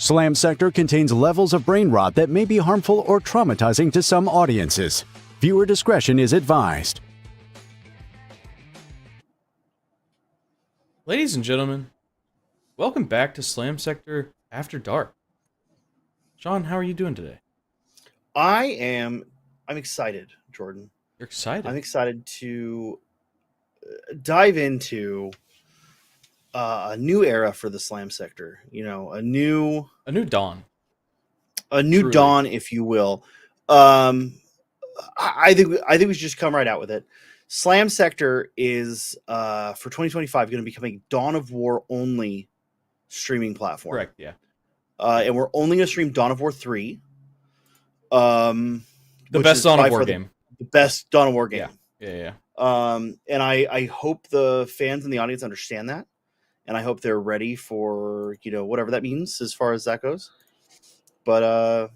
Slam Sector contains levels of brain rot that may be harmful or traumatizing to some audiences. Viewer discretion is advised. Ladies and gentlemen, welcome back to Slam Sector After Dark. Sean, how are you doing today? I'm excited, Jordan. You're excited? I'm excited to dive into a new era for the Slam Sector. You know, a new dawn. A new Truly. dawn, if you will. I think we should just come right out with it. Slam Sector is for 2025 going to become a Dawn of War only streaming platform. Correct, yeah. And we're only going to stream Dawn of War 3. The best Dawn of War game. The best Dawn of War game. Yeah. And I hope the fans in the audience understand that. And I hope they're ready for, whatever that means as far as that goes. But, I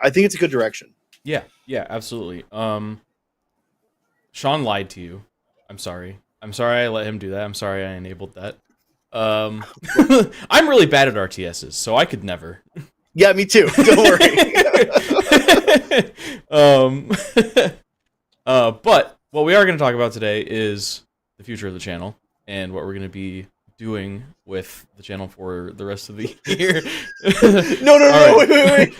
think it's a good direction. Yeah, absolutely. Sean lied to you. I'm sorry I let him do that. I'm sorry I enabled that. I'm really bad at RTSs, so I could never. Yeah, me too. Don't worry. But what we are going to talk about today is the future of the channel and what we're going to be doing with the channel for the rest of the year. No, wait.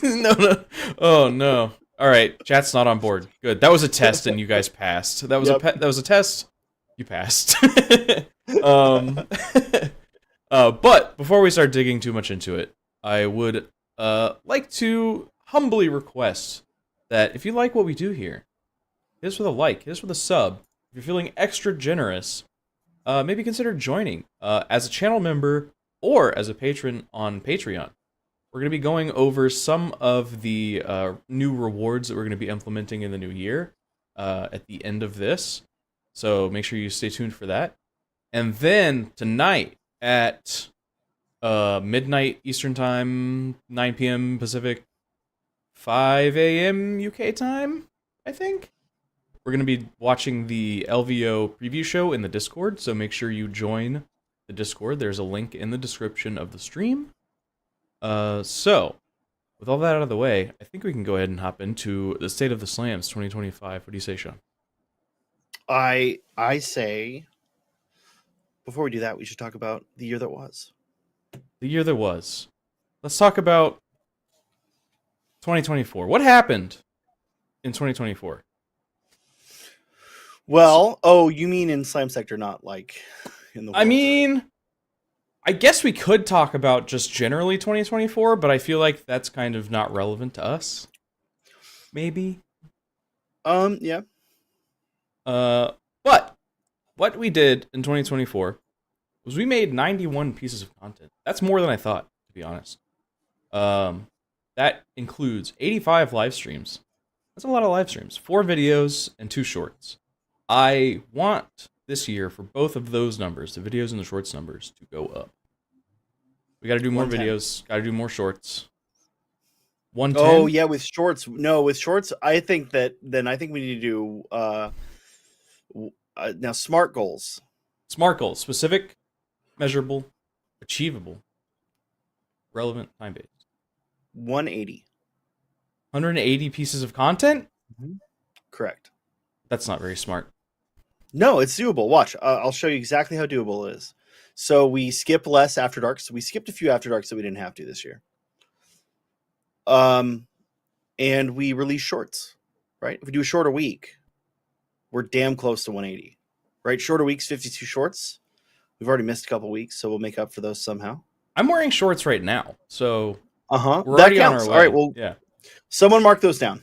No. Oh, no. All right, chat's not on board. Good. That was a test, and you guys passed. That was that was a test. You passed. But before we start digging too much into it, I would like to humbly request that if you like what we do here, hit us with a like, hit us with a sub. If you're feeling extra generous, maybe consider joining as a channel member or as a patron on Patreon. We're going to be going over some of the new rewards that we're going to be implementing in the new year at the end of this. So make sure you stay tuned for that. And then tonight at midnight Eastern Time, 9 p.m. Pacific, 5 a.m. UK time, I think. We're going to be watching the LVO preview show in the Discord, so make sure you join the Discord. There's a link in the description of the stream. So, with all that out of the way, I think we can go ahead and hop into the State of the Slams 2025. What do you say, Sean? I say, before we do that, we should talk about the year that was. The year that was. Let's talk about 2024. What happened in 2024? Well, you mean in Slam Sector, not like in the world. I mean, I guess we could talk about just generally 2024, but I feel like that's kind of not relevant to us. Maybe. Yeah. But what we did in 2024 was we made 91 pieces of content. That's more than I thought, to be honest. That includes 85 live streams. That's a lot of live streams. 4 videos and 2 shorts. I want this year for both of those numbers, the videos and the shorts numbers, to go up. We got to do more videos, got to do more shorts. 110? Oh, yeah, with shorts. No, with shorts, I think we need to do now SMART goals. SMART goals. Specific, measurable, achievable, relevant, time-based. 180. 180 pieces of content? Mm-hmm. Correct. That's not very smart. No, it's doable. Watch. I'll show you exactly how doable it is. So we skip less After Darks. So we skipped a few After Darks that we didn't have to this year. And we release shorts, right? If we do a shorter week, we're damn close to 180, right? Shorter weeks, 52 shorts. We've already missed a couple weeks, so we'll make up for those somehow. I'm wearing shorts right now, so we're that already counts. On our way. All right, well, yeah. Someone mark those down.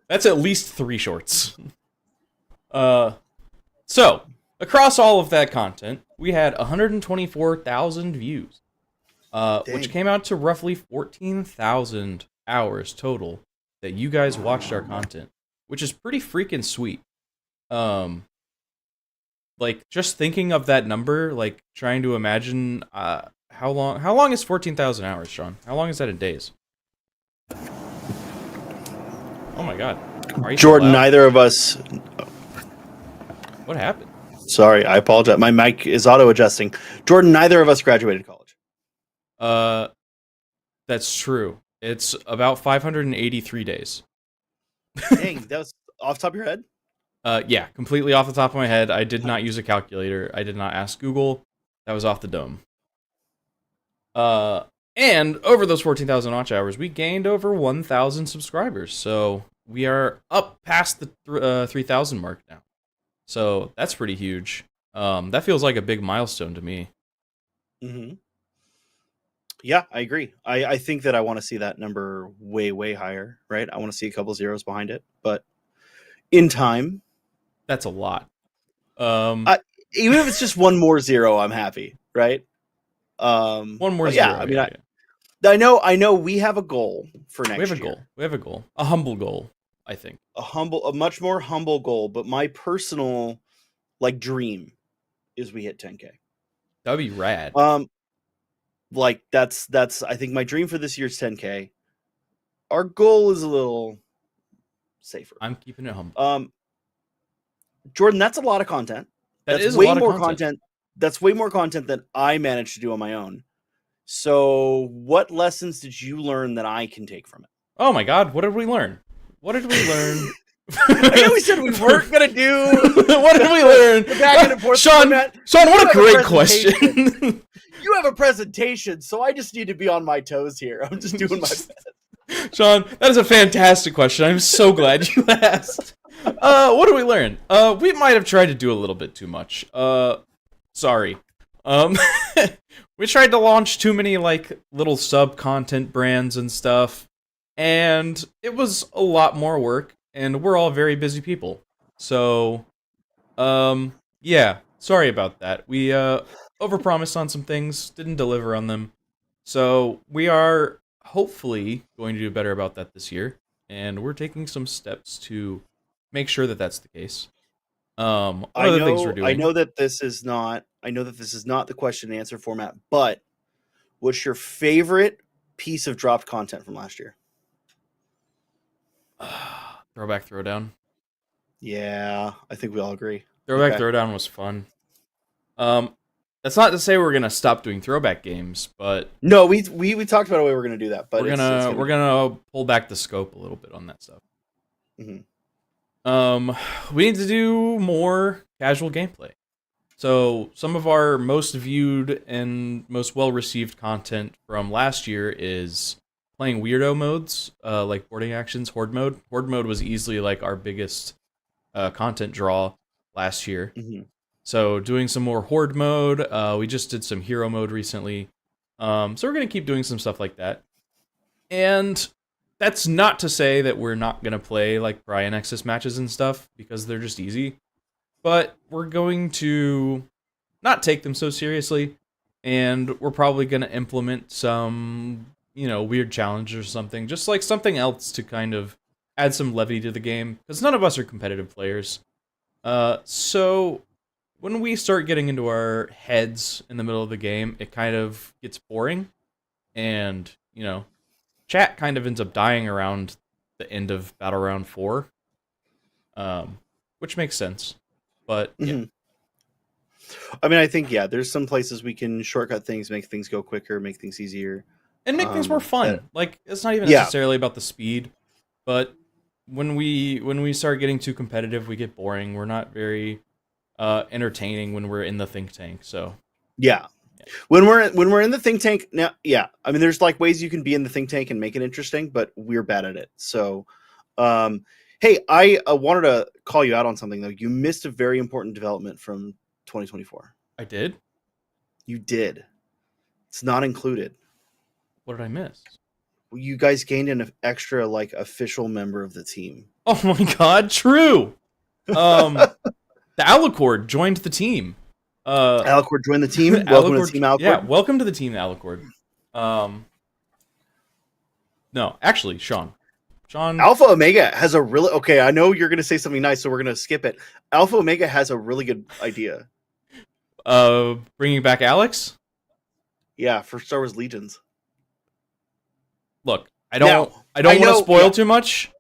That's at least 3 shorts. So, across all of that content, we had 124,000 views, which came out to roughly 14,000 hours total that you guys watched our content, which is pretty freaking sweet. Like, just thinking of that number, like, trying to imagine, how long is 14,000 hours, Sean? How long is that in days? Oh my god. Jordan, neither of us. What happened? Sorry, I apologize. My mic is auto adjusting. Jordan, neither of us graduated college. That's true. It's about 583 days. Dang, that was off the top of your head? Yeah, completely off the top of my head. I did not use a calculator. I did not ask Google. That was off the dome. And over those 14,000 watch hours, we gained over 1,000 subscribers. So we are up past the 3,000 mark now. So that's pretty huge. That feels like a big milestone to me. Mm-hmm. Yeah, I agree. I think that I want to see that number way, way higher, right? I want to see a couple zeros behind it. But in time, That's a lot. even if it's just one more zero, I'm happy, right? One more but zero. Yeah, I mean, yeah. I know we have a goal for next year. We have a goal. We have a goal. A humble goal, I think. A much more humble goal. But my personal dream is we hit 10K. That'd be rad. That's I think my dream for this year's 10K. Our goal is a little safer. I'm keeping it humble. Jordan, that's a lot of content. That's way more content. That's way more content than I managed to do on my own. So, what lessons did you learn that I can take from it? Oh my God, what did we learn? What did we learn? I know we said we weren't gonna do. What did we learn? The back and forth Sean, format. what a great question. You have a presentation, so I just need to be on my toes here. I'm just doing my best. Sean, that is a fantastic question. I'm so glad you asked. What did we learn? We might have tried to do a little bit too much. Sorry. We tried to launch too many little sub-content brands and stuff, and it was a lot more work, and we're all very busy people. So, yeah, sorry about that. We overpromised on some things, didn't deliver on them. So, we are hopefully going to do better about that this year, and we're taking some steps to make sure that that's the case. What other things we're doing? I know that this is not the question and answer format, but what's your favorite piece of dropped content from last year? Throwback Throwdown. Yeah, I think we all agree. Throwback Throwdown was fun. That's not to say we're gonna stop doing throwback games, but no, we talked about a way we're gonna do that, but we're gonna pull back the scope a little bit on that stuff. Mm-hmm. We need to do more casual gameplay. So some of our most viewed and most well-received content from last year is playing weirdo modes, like boarding actions, horde mode. Horde mode was easily our biggest content draw last year. Mm-hmm. So doing some more horde mode. We just did some hero mode recently. So we're gonna keep doing some stuff like that. And that's not to say that we're not gonna play Pariah Nexus matches and stuff, because they're just easy. But we're going to not take them so seriously, and we're probably going to implement some, weird challenge or something, just something else to kind of add some levity to the game, because none of us are competitive players. So when we start getting into our heads in the middle of the game, it kind of gets boring, and, chat kind of ends up dying around the end of Battle Round 4, which makes sense. But yeah. Mm-hmm. I mean, I think there's some places we can shortcut things, make things go quicker, make things easier, and make things more fun. It's not even necessarily about the speed, but when we start getting too competitive, we get boring. We're not very entertaining when we're in the think tank. So when we're in the think tank now, I mean, there's ways you can be in the think tank and make it interesting, but we're bad at it. So, hey, I wanted to call you out on something, though. You missed a very important development from 2024. I did? You did. It's not included. What did I miss? You guys gained an extra, official member of the team. Oh my God, true! The Alicord joined the team. Alicord joined the team? Welcome to Team Alicord. Yeah, welcome to the team, Alicord. No, actually, Sean. Alpha Omega has a really... Okay, I know you're going to say something nice, so we're going to skip it. Alpha Omega has a really good idea. Bringing back Alex? Yeah, for Star Wars Legions. Look, I don't want to spoil too much.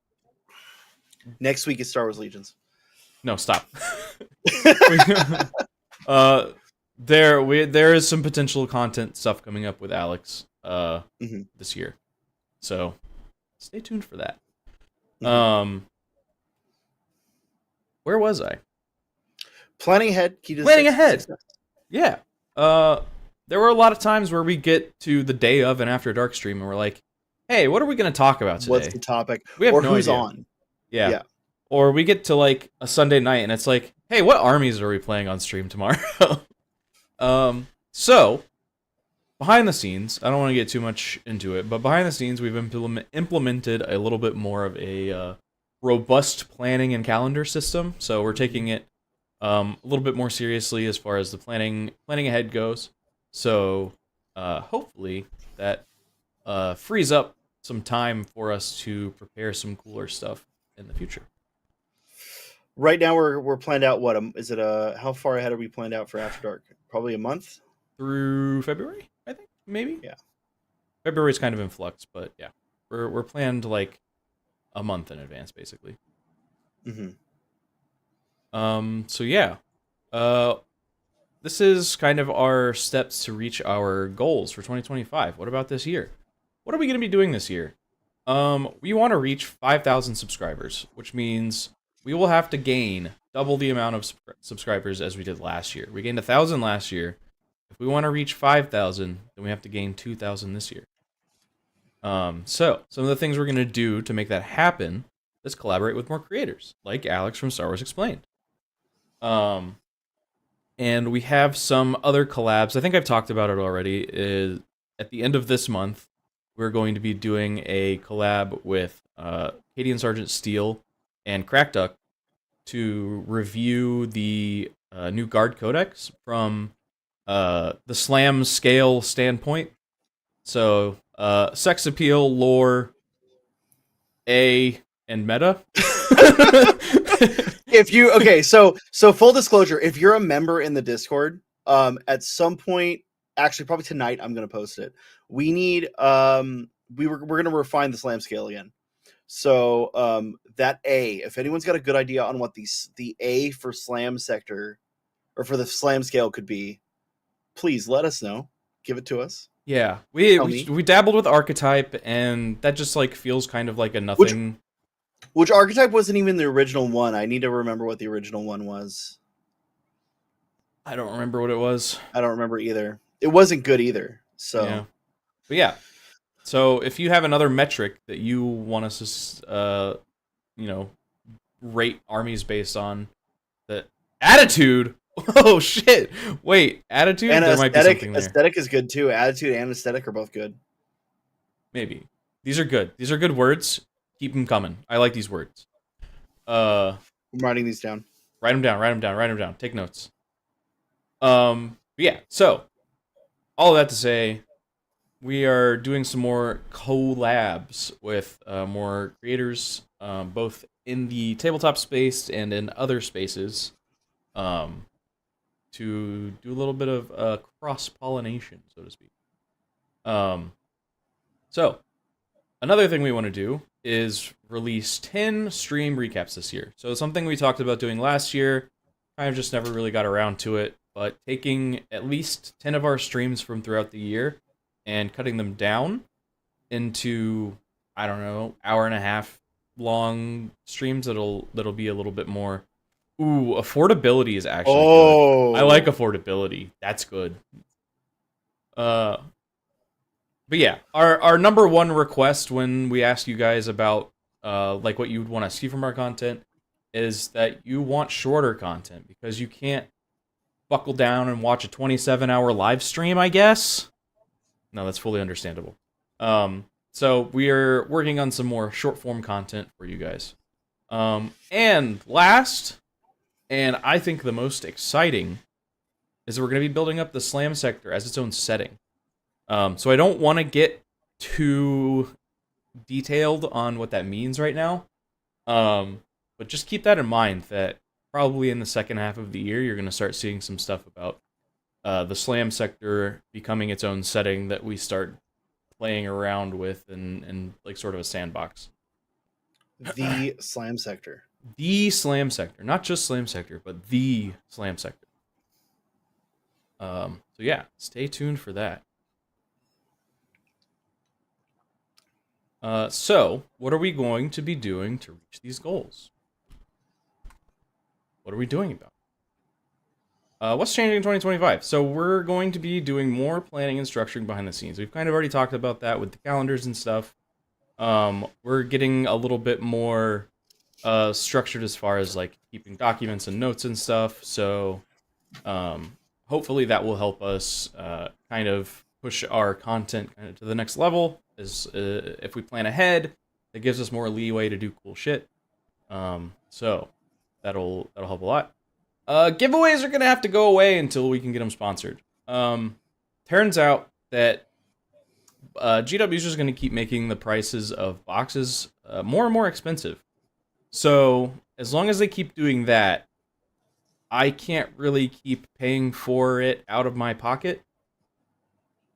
Next week is Star Wars Legions. No, stop. There is some potential content stuff coming up with Alex this year, so stay tuned for that. Where was I? Planning ahead. Planning ahead. Yeah. There were a lot of times where we get to the day of an After Dark stream and we're like, hey, what are we going to talk about today? What's the topic? We have or no who's idea. on. Yeah. Or we get to like a Sunday night and it's like, hey, what armies are we playing on stream tomorrow? So behind the scenes, I don't want to get too much into it, but behind the scenes, we've implemented a little bit more of a robust planning and calendar system. So we're taking it a little bit more seriously as far as the planning ahead goes. So hopefully that frees up some time for us to prepare some cooler stuff in the future. Right now we're planned out. What is it? How far ahead are we planned out for After Dark? Probably a month through February, I think, maybe. Yeah, February's kind of in flux, but yeah, we're planned like a month in advance, basically. So yeah, this is kind of our steps to reach our goals for 2025. What about this year? What are we going to be doing this year? We want to reach 5,000 subscribers, which means we will have to gain double the amount of subscribers as we did last year. We gained 1,000 last year. If we want to reach 5,000, then we have to gain 2,000 this year. So some of the things we're going to do to make that happen is collaborate with more creators, like Alex from Star Wars Explained. And we have some other collabs. I think I've talked about it already. At the end of this month, we're going to be doing a collab with Katie and Sergeant Steele and Crackduck to review the new Guard Codex from the Slam scale standpoint. So, sex appeal, lore, and meta. So full disclosure, if you're a member in the Discord, at some point, actually probably tonight, I'm gonna post it. We need we're gonna refine the Slam scale again. So that A, if anyone's got a good idea on what the A for Slam sector or for the Slam scale could be, please let us know. Give it to us. Yeah, we dabbled with archetype, and that just like feels kind of like a nothing. Which archetype wasn't even the original one? I need to remember what the original one was. I don't remember what it was. I don't remember either. It wasn't good either. So, yeah. But yeah. So if you have another metric that you want us to, rate armies based on, the attitude. Oh shit! Wait, attitude. And there might be something there. Aesthetic is good too. Attitude and aesthetic are both good. Maybe these are good. These are good words. Keep them coming. I like these words. I'm writing these down. Write them down. Write them down. Write them down. Take notes. Yeah. So all of that to say, we are doing some more collabs with more creators, both in the tabletop space and in other spaces, to do a little bit of cross-pollination, so to speak. So, another thing we want to do is release 10 stream recaps this year. So something we talked about doing last year, kind of just never really got around to it, but taking at least 10 of our streams from throughout the year and cutting them down into, I don't know, hour and a half long streams that'll be a little bit more. Ooh, affordability is actually good. I like affordability. That's good. But yeah, our number one request when we ask you guys about like what you would want to see from our content is that you want shorter content because you can't buckle down and watch a 27-hour live stream, I guess. No, that's fully understandable. So we are working on some more short form content for you guys. And last, and I think the most exciting, is that we're going to be building up the Slam sector as its own setting. So I don't want to get too detailed on what that means right now. But just keep that in mind that probably in the second half of the year, you're going to start seeing some stuff about the Slam sector becoming its own setting that we start playing around with and like sort of a sandbox. The Slam sector. the slam sector, not just slam sector, but the slam sector. So yeah, stay tuned for that. So what are we going to be doing to reach these goals? What are we doing about it? What's changing in 2025? So we're going to be doing more planning and structuring behind the scenes. We've kind of already talked about that with the calendars and stuff. We're getting a little bit more structured as far as like keeping documents and notes and stuff. So hopefully that will help us kind of push our content kind of to the next level. As if we plan ahead, it gives us more leeway to do cool shit. So that'll help a lot. Giveaways are gonna have to go away until we can get them sponsored. Turns out that GW is just gonna keep making the prices of boxes more and more expensive. So as long as they keep doing that, I can't really keep paying for it out of my pocket.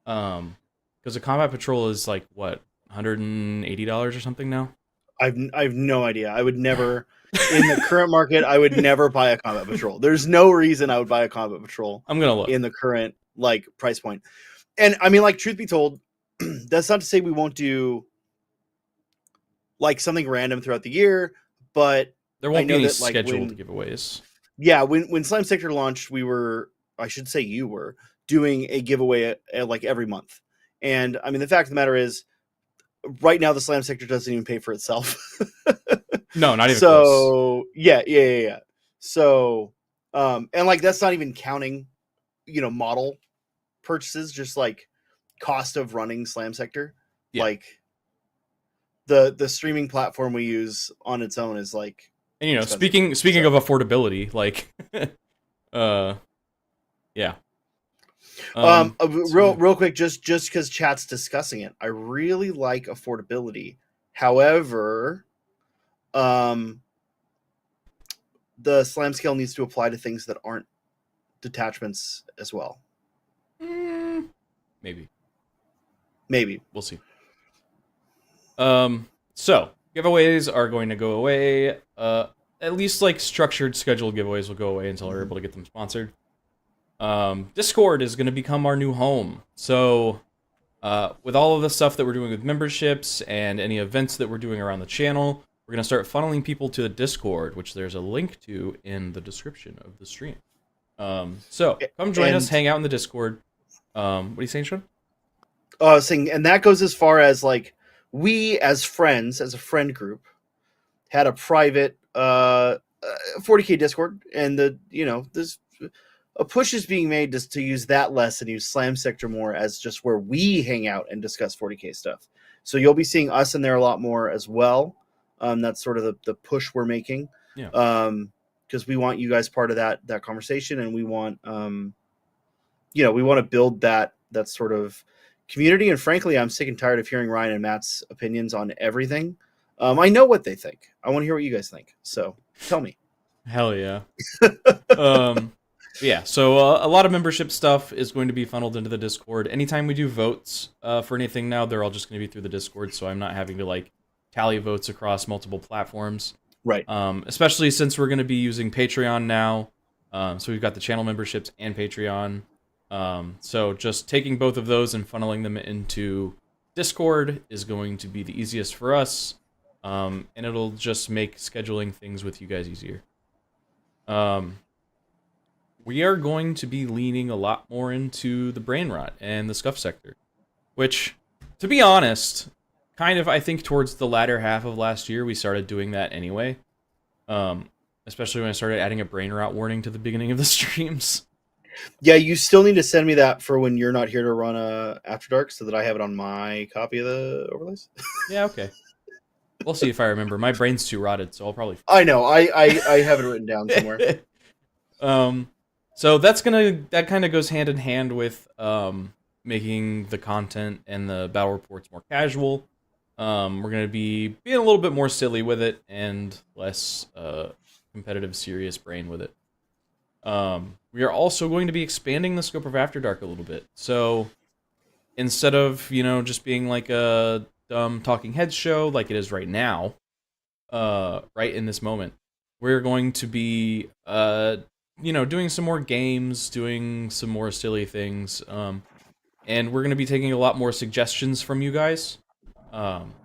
Because a combat patrol is like what, $180 or something now. I've no idea. I would never, in the current market, I would never buy a combat patrol. There's no reason I would buy a combat patrol. I'm gonna look in the current like price point. And I mean, like, truth be told, that's not to say we won't do like something random throughout the year, but there won't be any that, like, scheduled giveaways. Yeah, when Slam Sector launched, we were, I should say you were, doing a giveaway like every month. And I mean, the fact of the matter is, right now the Slam Sector doesn't even pay for itself. No, not even so close. Yeah. So and like that's not even counting, model purchases, just like cost of running Slam Sector. Yeah. Like the streaming platform we use on its own is like, and expensive. speaking of affordability, like yeah. Real quick, just because chat's discussing it, I really like affordability. However, the slam scale needs to apply to things that aren't detachments as well. Maybe We'll see. So giveaways are going to go away. At least like structured scheduled giveaways will go away until we're able to get them sponsored. Discord is going to become our new home. So with all of the stuff that we're doing with memberships and any events that we're doing around the channel, we're going to start funneling people to the Discord, which there's a link to in the description of the stream. So come join us, hang out in the Discord. What are you saying, Sean? And that goes as far as like we as friends, as a friend group, had a private 40K Discord, and there's a push is being made to use that less and use Slam Sector more as just where we hang out and discuss 40K stuff. So you'll be seeing us in there a lot more as well. That's sort of the push we're making. Yeah. Because we want you guys part of that conversation, and we want we want to build that sort of community. And frankly, I'm sick and tired of hearing Ryan and Matt's opinions on everything. I know what they think. I want to hear what you guys think. So tell me. Hell yeah. Yeah, so a lot of membership stuff is going to be funneled into the Discord. Anytime we do votes for anything now, they're all just going to be through the Discord, so I'm not having to like tally votes across multiple platforms. Right. Especially since we're going to be using Patreon now. So we've got the channel memberships and Patreon. So just taking both of those and funneling them into Discord is going to be the easiest for us. And it'll just make scheduling things with you guys easier. We are going to be leaning a lot more into the brain rot and the scuff sector, which, to be honest, kind of I think towards the latter half of last year we started doing that anyway. Especially when I started adding a brain rot warning to the beginning of the streams. Yeah, you still need to send me that for when you're not here to run After Dark, so that I have it on my copy of the overlays. Yeah, okay. We'll see if I remember. My brain's too rotted, so I'll probably. I know. I have it written down somewhere. So that kind of goes hand in hand with making the content and the battle reports more casual. We're going to be being a little bit more silly with it and less competitive, serious brain with it. We are also going to be expanding the scope of After Dark a little bit. So instead of, just being like a dumb talking heads show like it is right now, right in this moment, we're going to be, doing some more games, doing some more silly things, and we're going to be taking a lot more suggestions from you guys.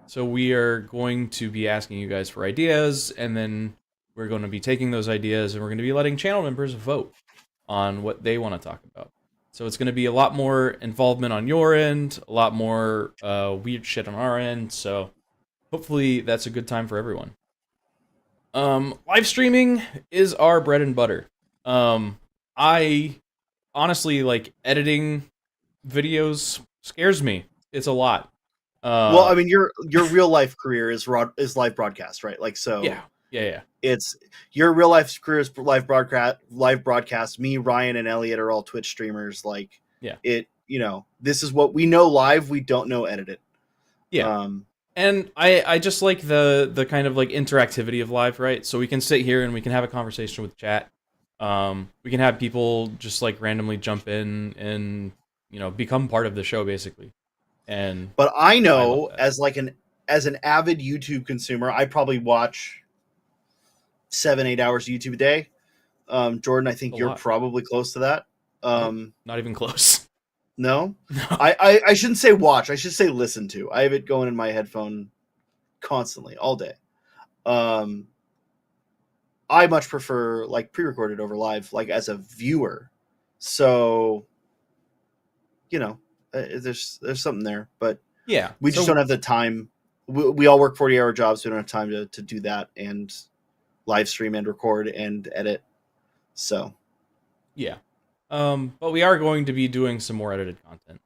So we are going to be asking you guys for ideas, and then we're going to be taking those ideas, and we're going to be letting channel members vote on what they want to talk about. So it's going to be a lot more involvement on your end, a lot more weird shit on our end. So hopefully that's a good time for everyone. Live streaming is our bread and butter. I honestly like editing videos scares me. It's a lot. Well, I mean, your real life career is live broadcast, right? Like, so yeah. It's your real life career is live broadcast. Live broadcast. Me, Ryan, and Elliot are all Twitch streamers. Like, yeah, this is what we know live. We don't know edited. Yeah. And I just like the kind of like interactivity of live, right? So we can sit here and we can have a conversation with chat. We can have people just like randomly jump in and become part of the show basically. But I know as an avid YouTube consumer, I probably watch 7-8 hours of YouTube a day. Jordan, I think you're probably close to that. Not even close. No? I shouldn't say watch. I should say listen to. I have it going in my headphone constantly, all day. I much prefer like pre-recorded over live, like as a viewer. So, there's something there, but yeah, we just don't have the time. We all work 40-hour jobs. We don't have time to do that and live stream and record and edit. So, yeah. But we are going to be doing some more edited content.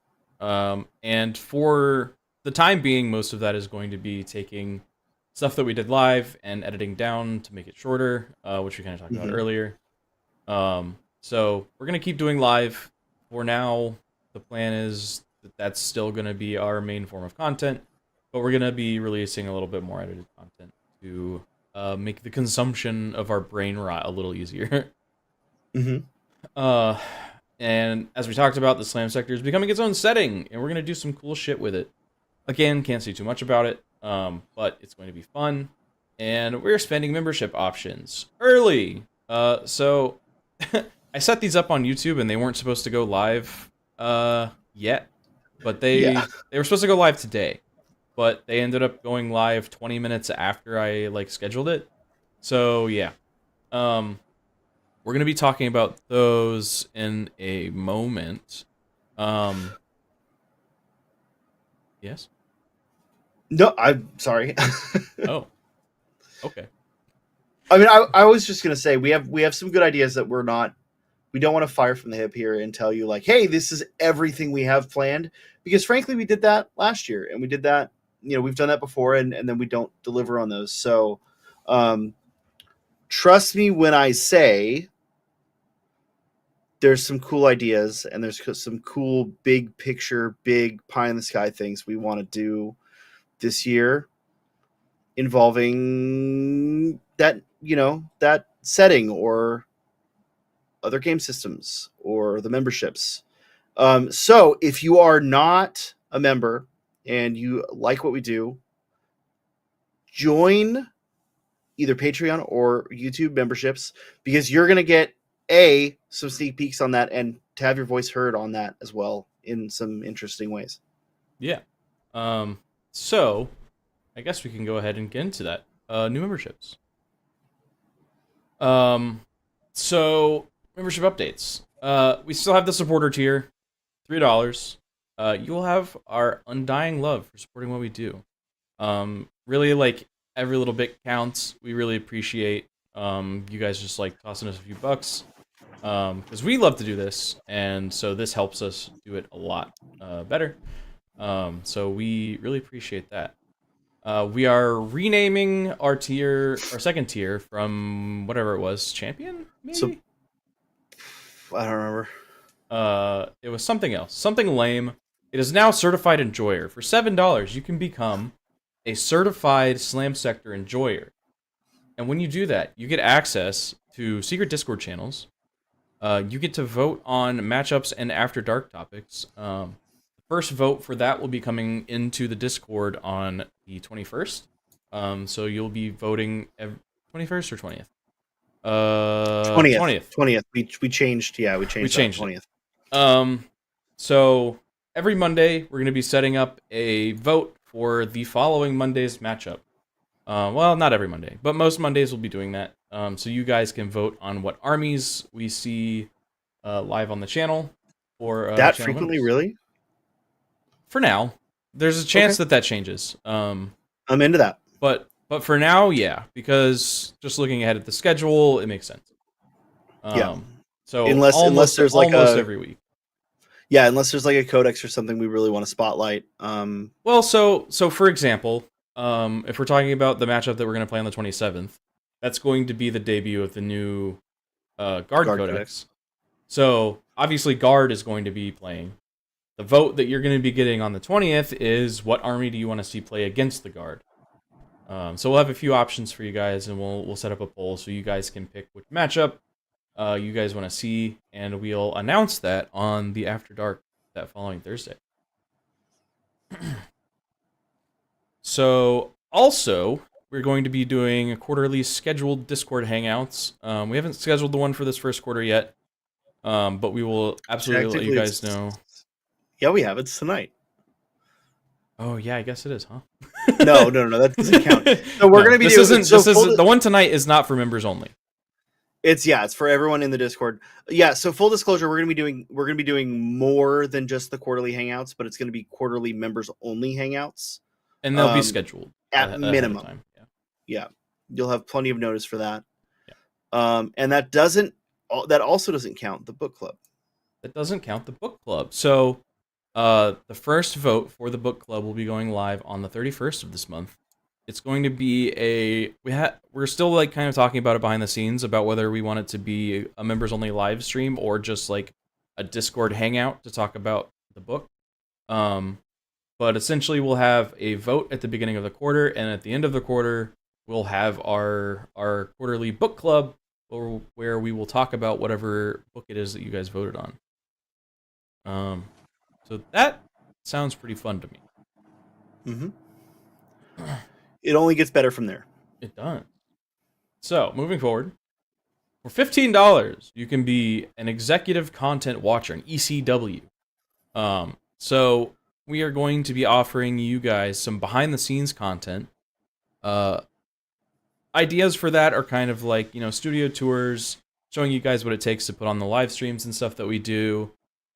And for the time being, most of that is going to be taking stuff that we did live and editing down to make it shorter, which we kind of talked about earlier. So we're going to keep doing live. For now, the plan is that that's still going to be our main form of content, but we're going to be releasing a little bit more edited content to make the consumption of our brain rot a little easier. And as we talked about, the Slam sector is becoming its own setting, and we're going to do some cool shit with it. Again, can't say too much about it, but it's going to be fun. And we're spending membership options early. So I set these up on YouTube, and they weren't supposed to go live yet, but they were supposed to go live today. But they ended up going live 20 minutes after I scheduled it. So yeah. We're going to be talking about those in a moment. Yes? No, I'm sorry. Oh, okay. I mean, I was just going to say, we have some good ideas that we don't want to fire from the hip here and tell you like, hey, this is everything we have planned. Because frankly, we did that last year and we did that, we've done that before and then we don't deliver on those. So trust me when I say there's some cool ideas and there's some cool big picture, big pie in the sky things we want to do this year involving that, that setting or other game systems or the memberships. So if you are not a member and you like what we do, join either Patreon or YouTube memberships because you're going to get some sneak peeks on that and to have your voice heard on that as well in some interesting ways. Yeah. So I guess we can go ahead and get into that. New memberships. So membership updates. We still have the supporter tier, $3. You will have our undying love for supporting what we do. Really, every little bit counts. We really appreciate you guys just tossing us a few bucks. Because we love to do this, and so this helps us do it a lot better. So we really appreciate that. We are renaming our second tier from whatever it was, champion, maybe? So, I don't remember. It was something else, something lame. It is now certified enjoyer. For $7, you can become a certified Slam Sector enjoyer. And when you do that, you get access to secret Discord channels. You get to vote on matchups and After Dark topics. The first vote for that will be coming into the Discord on the 21st. So you'll be voting 21st or 20th? 20th. 20th. We changed. Yeah, we changed it. 20th. So every Monday we're going to be setting up a vote for the following Monday's matchup. Well, not every Monday, but most Mondays we'll be doing that. So you guys can vote on what armies we see live on the channel. Or that channel frequently, members. really? For now, there's a chance that changes. I'm into that. But for now, yeah, because just looking ahead at the schedule, it makes sense. Yeah. So unless there's like almost every week. Yeah, unless there's like a codex or something we really want to spotlight. Well, so for example, if we're talking about the matchup that we're going to play on the 27th, that's going to be the debut of the new Guard Codex. So obviously Guard is going to be playing. The vote that you're going to be getting on the 20th is what army do you want to see play against the Guard? So we'll have a few options for you guys, and we'll set up a poll so you guys can pick which matchup you guys want to see, and we'll announce that on the After Dark that following Thursday. So also, we're going to be doing quarterly scheduled Discord hangouts. We haven't scheduled the one for this first quarter yet, but we will absolutely let you guys know. Yeah, we have. It's tonight. Oh yeah, I guess it is, huh? No, that doesn't count. So we're gonna be. The one tonight is not for members only. It's for everyone in the Discord. Yeah. So full disclosure, we're gonna be doing more than just the quarterly hangouts, but it's gonna be quarterly members only hangouts, and they'll be scheduled at minimum. Time. Yeah, you'll have plenty of notice for that. Yeah. And that also doesn't count the book club. That doesn't count the book club. So. The first vote for the book club will be going live on the 31st of this month. It's going to be we're still like kind of talking about it behind the scenes about whether we want it to be a members only live stream or just like a Discord hangout to talk about the book. But essentially we'll have a vote at the beginning of the quarter, and at the end of the quarter we'll have our quarterly book club where we will talk about whatever book it is that you guys voted on. So that sounds pretty fun to me. Mm-hmm. It only gets better from there. It does. So, moving forward, for $15, you can be an executive content watcher, an ECW. So, we are going to be offering you guys some behind-the-scenes content. Ideas for that are kind of like, studio tours, showing you guys what it takes to put on the live streams and stuff that we do.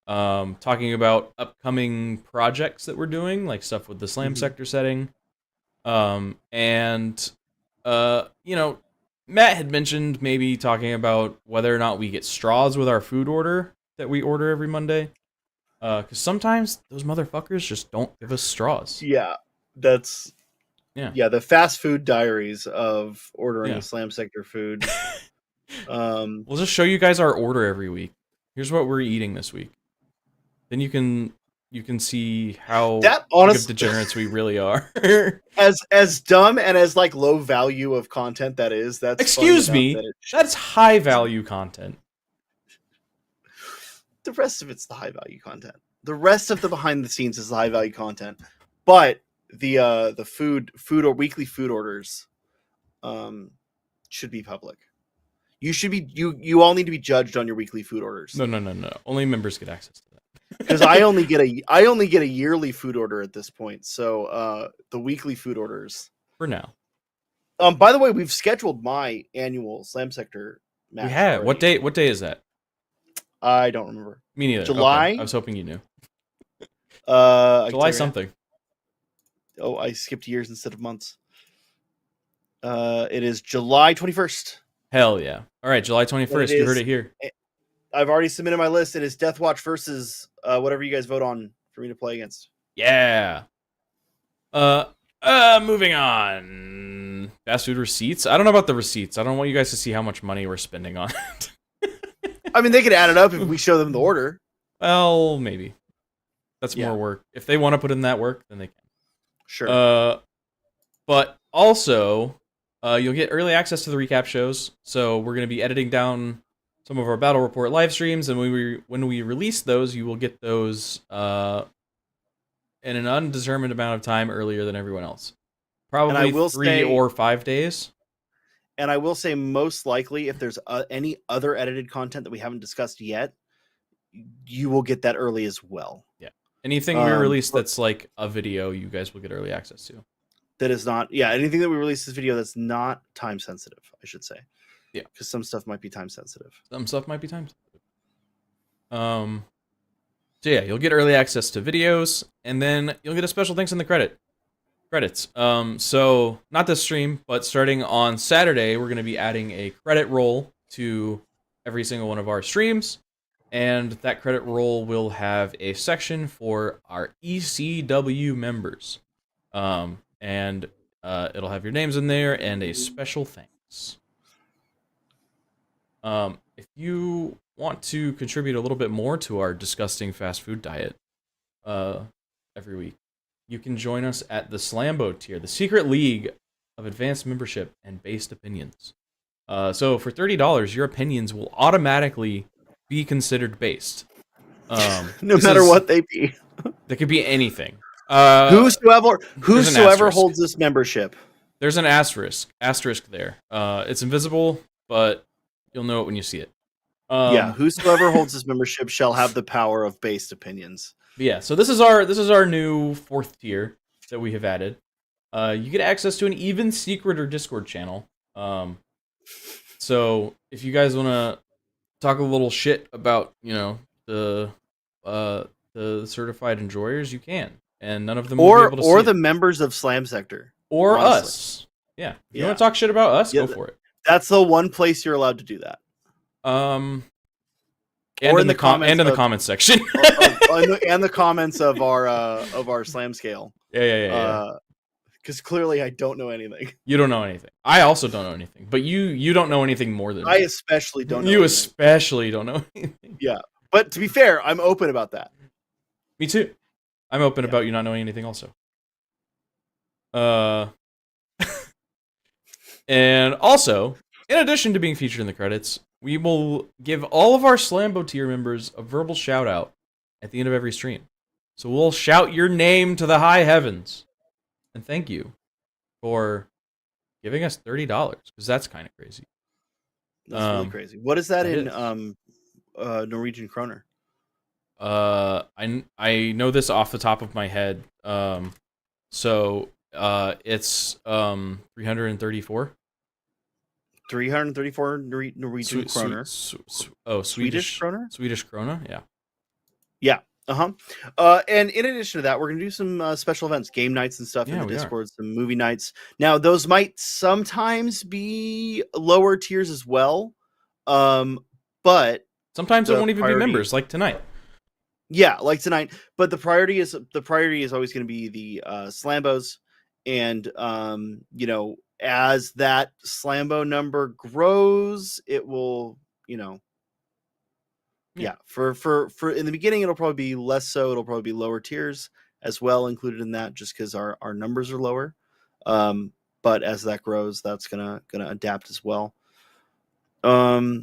Talking about upcoming projects that we're doing, like stuff with the Slam Sector setting. And Matt had mentioned maybe talking about whether or not we get straws with our food order that we order every Monday. Because sometimes those motherfuckers just don't give us straws. Yeah, that's... Yeah, the fast food diaries of ordering Slam Sector food. We'll just show you guys our order every week. Here's what we're eating this week. Then you can see how big of degenerates we really are. as dumb and as like low value of content that is. That's excuse me. That's high value content. The rest of it's the high value content. The rest of the behind the scenes is the high value content. But the food or weekly food orders should be public. You should be you all need to be judged on your weekly food orders. No. Only members get access to that. Because I only get a yearly food order at this point. So the weekly food orders for now. By the way, we've scheduled my annual Slam Sector match. We have. Already. What day is that? I don't remember. Me neither. July. Okay. I was hoping you knew. July something. Oh, I skipped years instead of months. It is July 21st. Hell yeah! All right, July 21st. You heard it here. I've already submitted my list. It is Deathwatch versus whatever you guys vote on for me to play against. Yeah. Moving on. Fast food receipts. I don't know about the receipts. I don't want you guys to see how much money we're spending on it. I mean, they could add it up if we show them the order. Well, maybe. That's more work. If they want to put in that work, then they can. Sure. But also, you'll get early access to the recap shows. So we're going to be editing down some of our Battle Report live streams, and when we release those, you will get those in an undetermined amount of time earlier than everyone else. Probably 3 or 5 days. And I will say, most likely, if there's any other edited content that we haven't discussed yet, you will get that early as well. Yeah. Anything we release that's like a video, you guys will get early access to. That is not, yeah, anything that we release this video that's not time sensitive, I should say. Yeah. Because some stuff might be time sensitive. Some stuff might be time sensitive. So yeah, you'll get early access to videos, and then you'll get a special thanks in the credits. So not this stream, but starting on Saturday, we're going to be adding a credit roll to every single one of our streams, and that credit roll will have a section for our ECW members, and it'll have your names in there and a special thanks. If you want to contribute a little bit more to our disgusting fast food diet every week, you can join us at the Slambo tier, the secret league of advanced membership and based opinions. So for $30, your opinions will automatically be considered based. No matter what they be. They could be anything. Whosoever holds this membership. There's an asterisk there. It's invisible, but you'll know it when you see it. Whosoever holds this membership shall have the power of based opinions. Yeah, so this is our new 4th tier that we have added. You get access to an even secret or Discord channel. So if you guys want to talk a little shit about, the certified enjoyers, you can, and none of them will be able to see the members of Slam Sector or honestly. Us. Yeah, if you want to talk shit about us, go for it. That's the one place you're allowed to do that. And in the comments section, and the comments of our Slam scale. Yeah. Because clearly I don't know anything. You don't know anything. I also don't know anything. But you don't know anything more than I me. especially don't know You anything. especially don't know anything. Yeah. But to be fair, I'm open about that. Me too. I'm open about you not knowing anything also. And also, in addition to being featured in the credits, we will give all of our Slambo tier members a verbal shout out at the end of every stream. So we'll shout your name to the high heavens. And thank you for giving us $30, because that's kind of crazy. That's really crazy. What is that in Norwegian kroner? I know this off the top of my head. So it's 334. 334 Norwegian kroner. Swedish kroner? Swedish kroner, yeah. Yeah. And in addition to that, we're going to do some special events, game nights and stuff in the Discord, some movie nights. Now, those might sometimes be lower tiers as well. But sometimes it won't even be members, like tonight. Yeah, like tonight. But the priority is always going to be the Slambos. And as that Slambo number grows, it will, for in the beginning, it'll probably be less so. It'll probably be lower tiers as well included in that, just because our numbers are lower. But as that grows, that's gonna adapt as well. Hey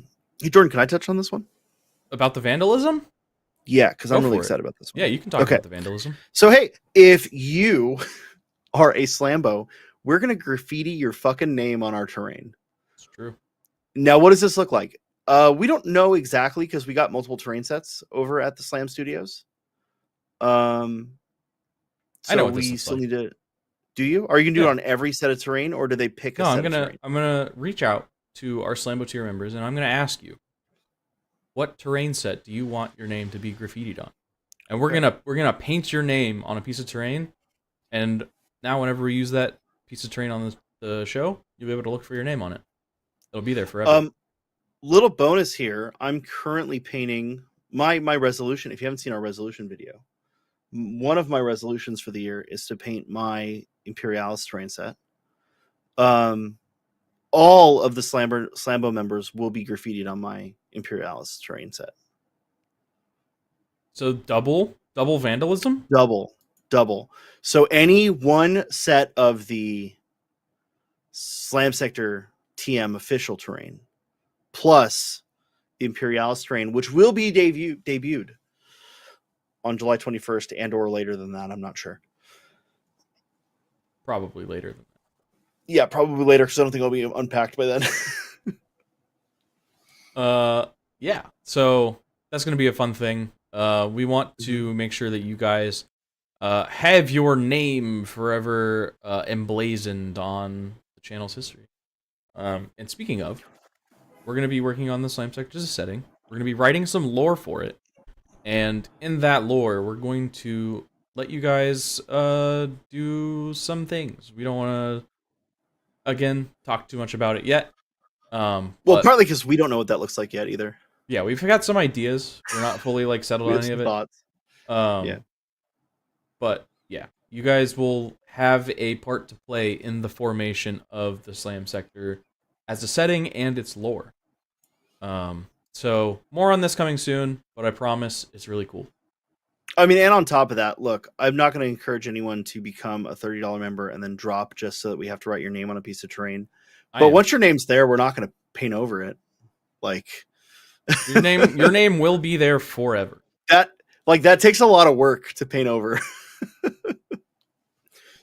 Jordan, can I touch on this one about the vandalism? Yeah, because I'm really excited about this one. Yeah, you can talk about the vandalism. So hey, if you are a Slambo, we're gonna graffiti your fucking name on our terrain. It's true. Now, what does this look like? We don't know exactly because we got multiple terrain sets over at the Slam Studios. I know what we still need to. Do you? Are you gonna do it on every set of terrain, or do they pick? I'm gonna reach out to our Slambo tier members, and I'm gonna ask you, what terrain set do you want your name to be graffitied on? And we're gonna paint your name on a piece of terrain, and now whenever we use that piece of terrain on the show, you'll be able to look for your name on it. It'll be there forever. Little bonus here. I'm currently painting my resolution. If you haven't seen our resolution video, one of my resolutions for the year is to paint my Imperialis terrain set. All of the Slambo members will be graffitied on my Imperialis terrain set. So double vandalism? Double. So any one set of the Slam Sector TM official terrain plus the Imperialis terrain, which will be debuted on July 21st and or later than that, I'm not sure. Probably later than Yeah, probably later because I don't think I'll be unpacked by then. Yeah. So that's gonna be a fun thing. We want to make sure that you guys have your name forever emblazoned on the channel's history. And speaking of, we're gonna be working on the Slime Sector as a setting. We're gonna be writing some lore for it, and in that lore, we're going to let you guys do some things. We don't want to again talk too much about it yet. Well, But partly because we don't know what that looks like yet either. yeah, we've got some ideas. We're not fully like settled We on have any some of it. thoughts. Yeah. But yeah, you guys will have a part to play in the formation of the Slam Sector as a setting and its lore. So more on this coming soon, but I promise it's really cool. I mean, and on top of that, look, I'm not going to encourage anyone to become a $30 member and then drop just so that we have to write your name on a piece of terrain. But once your name's there, we're not going to paint over it. Like your name will be there forever. That takes a lot of work to paint over.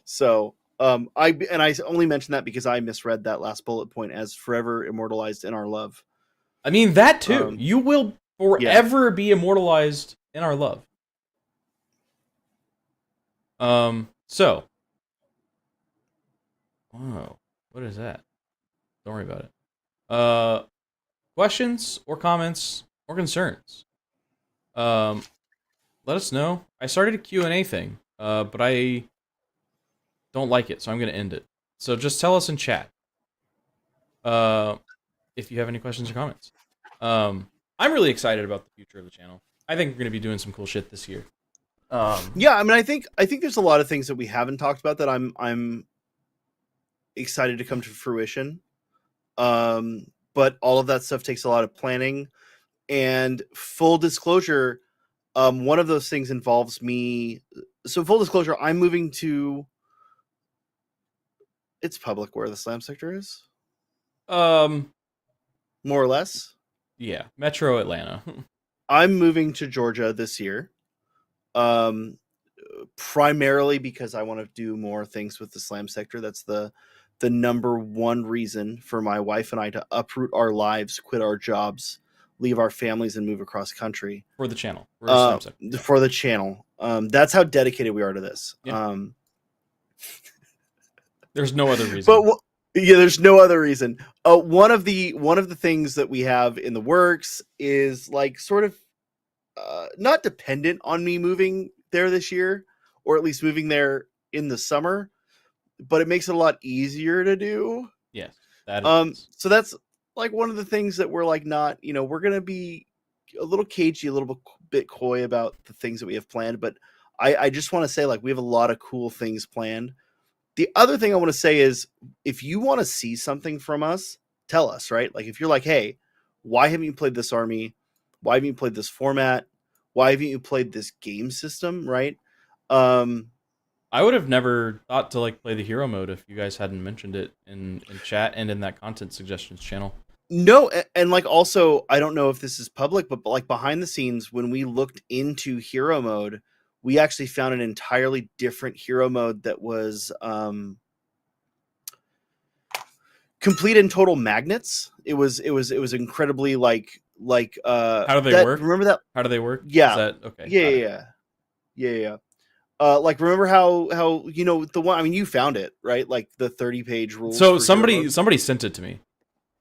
So I only mentioned that because I misread that last bullet point as forever immortalized in our love. I mean that too. You will forever be immortalized in our love. So. Whoa, what is that? Don't worry about it. Questions or comments or concerns? Let us know. I started a Q&A thing, but I don't like it, so I'm going to end it. So just tell us in chat if you have any questions or comments. I'm really excited about the future of the channel. I think we're going to be doing some cool shit this year. Yeah, I mean, I think there's a lot of things that we haven't talked about that I'm excited to come to fruition. But all of that stuff takes a lot of planning. And full disclosure, one of those things involves me. So full disclosure, I'm moving to. It's public where the Slam Sector is. More or less. Yeah, Metro Atlanta. I'm moving to Georgia this year. Primarily because I want to do more things with the Slam Sector. That's the number one reason for my wife and I to uproot our lives, quit our jobs, leave our families, and move across country for the channel. For the channel. That's how dedicated we are to this. Yeah. There's no other reason. But yeah, there's no other reason. One of the things that we have in the works is like sort of not dependent on me moving there this year, or at least moving there in the summer, but it makes it a lot easier to do. Yes, that is. So that's like one of the things that we're like not, we're gonna be a little cagey, a little bit coy about the things that we have planned, but I just want to say like we have a lot of cool things planned. The other thing I want to say is if you want to see something from us, tell us, right? Like if you're like, hey, why haven't you played this army? Why haven't you played this format? Why haven't you played this game system, right? I would have never thought to like play the hero mode if you guys hadn't mentioned it in chat and in that content suggestions channel. No, and like also, I don't know if this is public, but like behind the scenes, when we looked into hero mode, we actually found an entirely different hero mode that was complete and total magnets. It was incredibly like how do they work? Remember that? How do they work? Yeah. Is that okay? Yeah. Like remember how the one, I mean, you found it, right? Like the 30-page rules. So somebody sent it to me.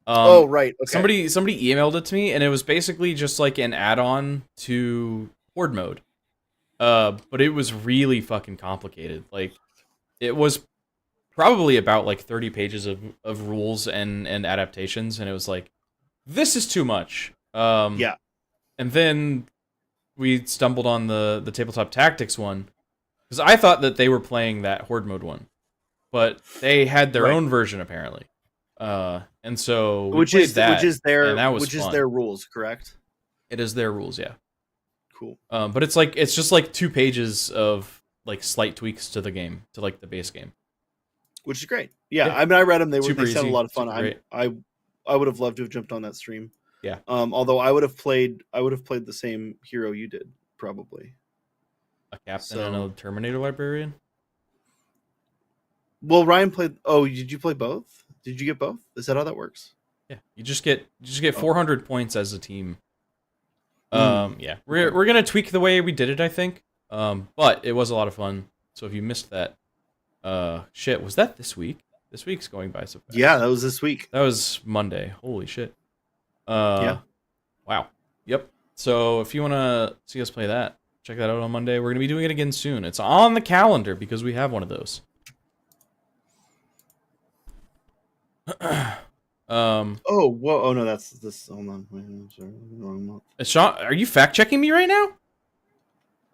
Oh, right. Okay. Somebody emailed it to me, and it was basically just like an add-on to Horde mode. But it was really fucking complicated. Like it was probably about like 30 pages of rules and adaptations, and it was like, this is too much. Yeah. And then we stumbled on the tabletop tactics one, because I thought that they were playing that Horde mode one, but they had their own version apparently. And so which is their rules, correct? It is their rules, yeah. Cool. But it's just like 2 pages of like slight tweaks to the game, to like the base game, which is great. Yeah. I mean, I read them. They sounded a lot of fun. I would have loved to have jumped on that stream. Yeah. Although I would have played the same hero you did, probably. A captain and a Terminator librarian. Well, Ryan played. Oh, did you play both? Did you get both? Is that how that works? Yeah, you just get 400 points as a team. Mm. Yeah, we're gonna tweak the way we did it, I think. But it was a lot of fun. So if you missed that, shit, was that this week? This week's going by so fast. Yeah, that was this week. That was Monday. Holy shit. Yeah. Wow. Yep. So if you want to see us play that, check that out on Monday. We're going to be doing it again soon. It's on the calendar because we have one of those. Oh, whoa. Oh, no, that's this. Hold on. Wait, I'm sorry. Wrong month. Sean, are you fact checking me right now?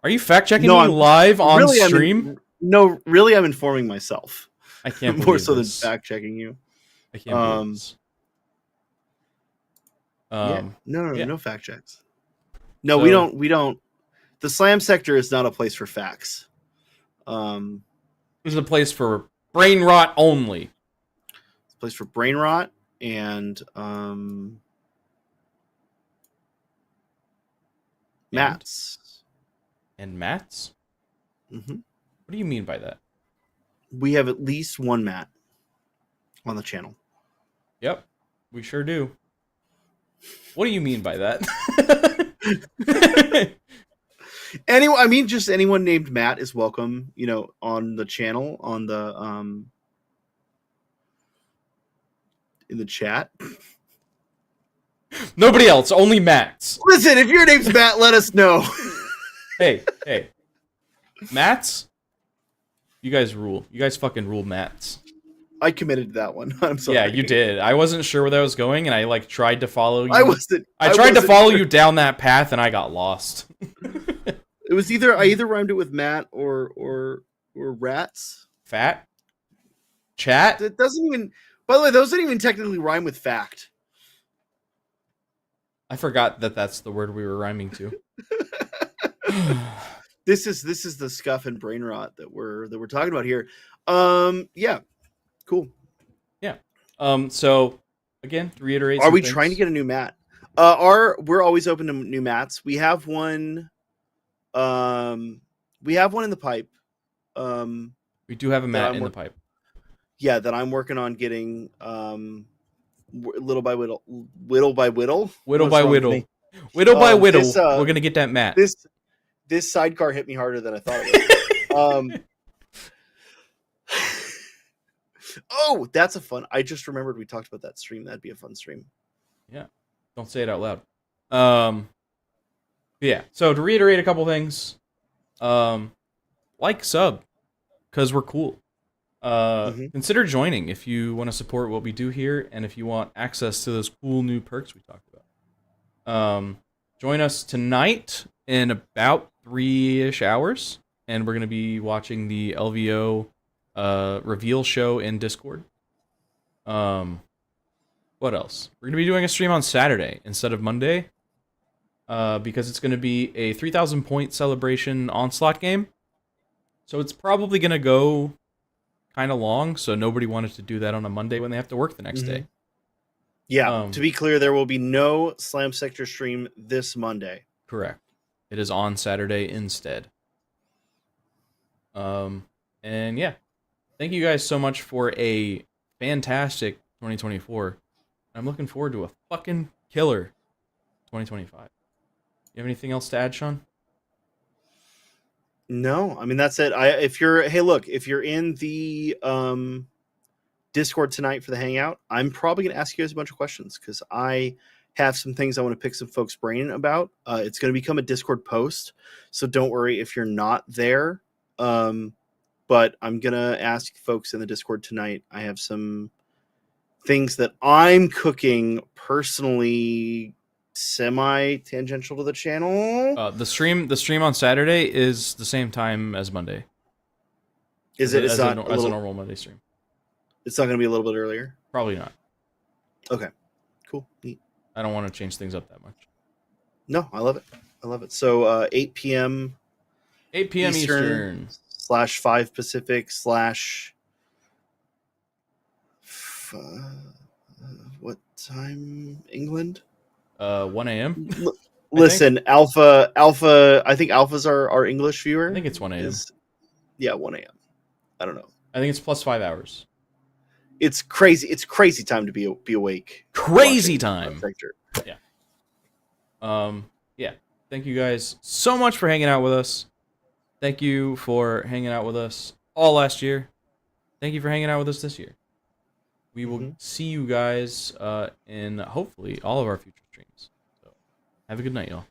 Are you fact checking No, me I'm- live on Really, stream? No, really, I'm informing myself. I can't More believe so this. than fact checking you. I can't believe this. Yeah. No, yeah. no fact checks. No, So- we don't. The slam sector is not a place for facts. This is a place for brain rot only. It's a place for brain rot and mats. And mats? Hmm. What do you mean by that? We have at least one mat on the channel. Yep, we sure do. What do you mean by that? Anyone, I mean, just anyone named Matt is welcome. You know, on the channel, on the in the chat. Nobody else, only Mats. Listen, if your name's Matt, let us know. Hey. Mats? You guys rule. You guys fucking rule Mats. I committed to that one. I'm sorry. Yeah, you did. I wasn't sure where that was going, and I tried to follow you. I wasn't. I tried to wasn't follow sure. you down that path, and I got lost. It was I either rhymed it with Matt or rats. Fat? Chat? That doesn't even. By the way, those didn't even technically rhyme with fact. I forgot that that's the word we were rhyming to. This is the scuff and brain rot that we're talking about here. Yeah, cool. Yeah. So again, to reiterate, Are some we things. trying to get a new mat? We're always open to new mats. We have one. We have one in the pipe. We do have a mat I'm in the work- pipe. Yeah, that I'm working on getting. Little by whittle. Whittle by whittle. Whittle What's by wrong with whittle. me? Whittle by whittle. this, We're gonna get that mat. This sidecar hit me harder than I thought it would. Oh, that's a fun. I just remembered we talked about that stream. That'd be a fun stream. Yeah. Don't say it out loud. Yeah. So to reiterate a couple things, like, sub, because we're cool. Consider joining if you want to support what we do here, and if you want access to those cool new perks we talked about. Join us tonight in about 3-ish hours, and we're going to be watching the LVO reveal show in Discord. What else? We're going to be doing a stream on Saturday instead of Monday, because it's going to be a 3,000 point celebration onslaught game. So it's probably going to go kind of long, so nobody wanted to do that on a Monday when they have to work the next day. Yeah, to be clear, there will be no Slam Sector stream this Monday. Correct. It is on Saturday instead. And yeah, thank you guys so much for a fantastic 2024. I'm looking forward to a fucking killer 2025. You have anything else to add, Sean? No, I mean that's it. If you're in the Discord tonight for the hangout, I'm probably going to ask you guys a bunch of questions because I have some things I want to pick some folks' brain about. It's going to become a Discord post, so don't worry if you're not there. But I'm going to ask folks in the Discord tonight. I have some things that I'm cooking personally, semi-tangential to the channel. The stream on Saturday is the same time as Monday. Is it? As It's a not normal Monday stream? It's not going to be a little bit earlier. Probably not. Okay, cool, neat. I don't want to change things up that much. No, I love it. So 8 p.m. 8 p.m. Eastern. /5 Pacific / what time England? 1 a.m. Listen, Alpha. I think Alpha's our English viewer. I think it's 1 a.m. Yeah, 1 a.m. I don't know. I think it's plus 5 hours. It's crazy. It's crazy time to be awake. Crazy watching time. Fracture. Yeah. Thank you guys so much for hanging out with us. Thank you for hanging out with us all last year. Thank you for hanging out with us this year. We will see you guys in hopefully all of our future streams. So have a good night, y'all.